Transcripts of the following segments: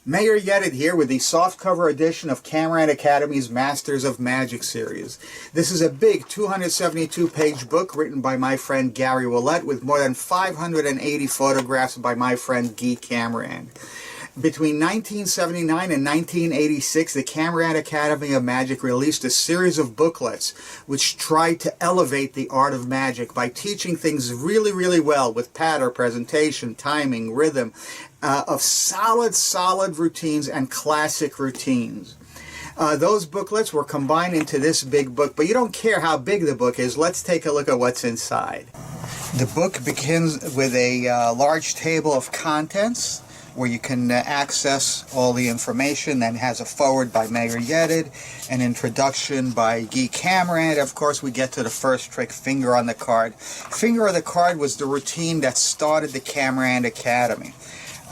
Meir Yedid here with the softcover edition of Camirand Academy's Masters of Magic series. This is a big 272-page book written by my friend Gary Ouellet with more than 580 photographs by my friend Camirand. Between 1979 and 1986, the Camirand Academy of Magic released a series of booklets which tried to elevate the art of magic by teaching things really well with pattern, presentation, timing, rhythm, of solid routines and classic routines. Those booklets were combined into this big book, but you don't care how big the book is. Let's take a look at what's inside. The book begins with a large table of contents where you can access all the information, then has a foreword by Meir Yedid, an introduction by Camirand. Of course, we get to the first trick, finger on the card. Finger on the card was the routine that started the Camirand Academy.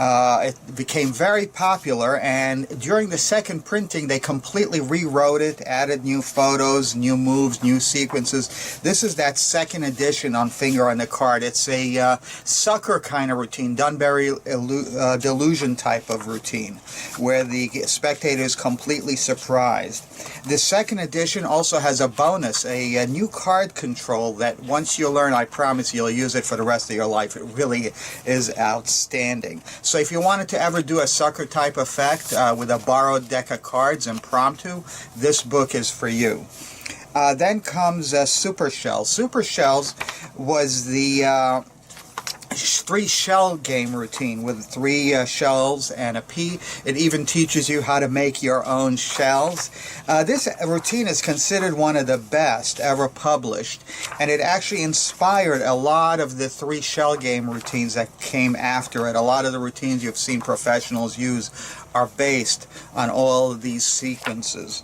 It became very popular, and during the second printing they completely rewrote it, added new photos, new moves, new sequences. This is that second edition on finger on the card. It's a sucker kind of routine, Dunbury delusion type of routine, where the spectator is completely surprised. The second edition also has a bonus, a new card control that once you learn, I promise you'll use it for the rest of your life. It really is outstanding. So if you wanted to ever do a sucker type effect with a borrowed deck of cards impromptu, this book is for you. Then comes Super Shells. Super Shells was the 3 shell game routine with 3 shells and a P. It even teaches you how to make your own shells. This routine is considered one of the best ever published, and it actually inspired a lot of the 3 shell game routines that came after it. A lot of the routines you've seen professionals use are based on all of these sequences.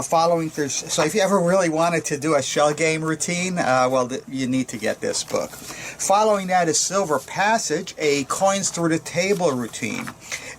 Following through, so if you ever really wanted to do a shell game routine, well, you need to get this book. Following that is Silver Passage, a coins through the table routine.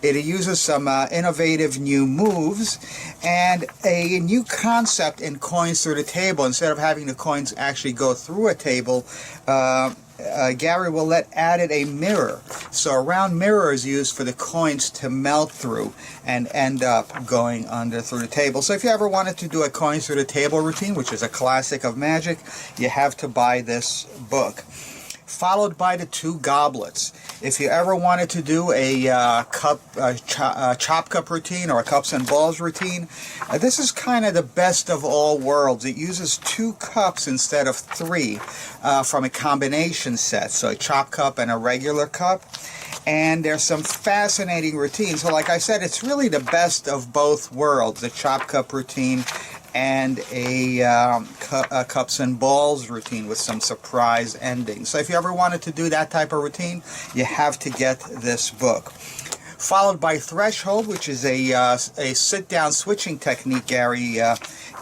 It uses some innovative new moves and a new concept in coins through the table. Instead of having the coins actually go through a table, Gary Ouellet added a mirror. So a round mirror is used for the coins to melt through and end up going through the table. So if you ever wanted to do a coins through the table routine, which is a classic of magic, you have to buy this book. Followed by the 2 goblets. If you ever wanted to do a chop cup routine or a cups and balls routine, this is kind of the best of all worlds. It uses 2 cups instead of 3 from a combination set, so a chop cup and a regular cup. And there's some fascinating routines. So like I said, it's really the best of both worlds, the chop cup routine and a cups and balls routine with some surprise endings. So if you ever wanted to do that type of routine, you have to get this book. Followed by Threshold, which is a sit-down switching technique Gary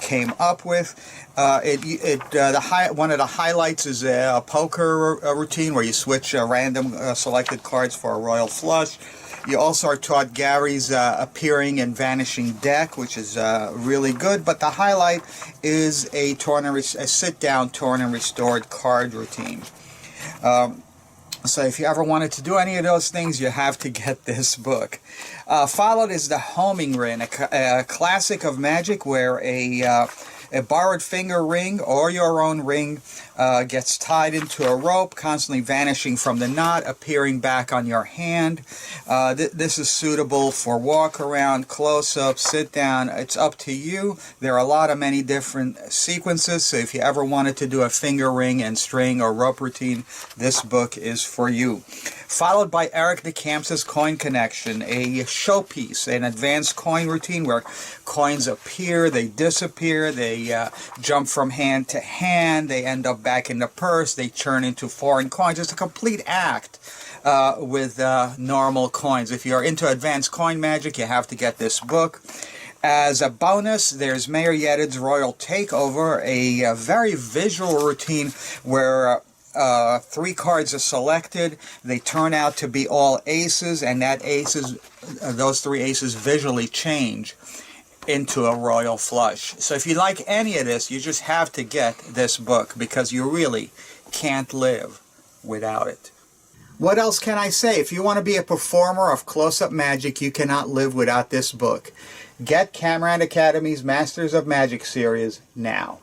came up with. One of the highlights is a poker routine where you switch random selected cards for a royal flush. You also are taught Gary's appearing and vanishing deck, which is really good. But the highlight is a sit-down torn and restored card routine. So if you ever wanted to do any of those things, you have to get this book. Followed is the Homing Ring, a classic of magic where a borrowed finger ring or your own ring gets tied into a rope, constantly vanishing from the knot, appearing back on your hand. This is suitable for walk around, close-up, sit down. It's up to you. There are many different sequences, so if you ever wanted to do a finger ring and string or rope routine, this book is for you. Followed by Eric DeCamps' Coin Connection, a showpiece, an advanced coin routine where coins appear, they disappear, they jump from hand to hand, they end up back in the purse, they turn into foreign coins. It's a complete act with normal coins. If you're into advanced coin magic, you have to get this book. As a bonus, there's Meir Yedid's Royal Takeover, a very visual routine where 3 cards are selected, they turn out to be all aces, and those 3 aces visually change into a royal flush. So if you like any of this, you just have to get this book because you really can't live without it. What else can I say? If you want to be a performer of close-up magic, you cannot live without this book. Get Camirand Academy's Masters of Magic series now.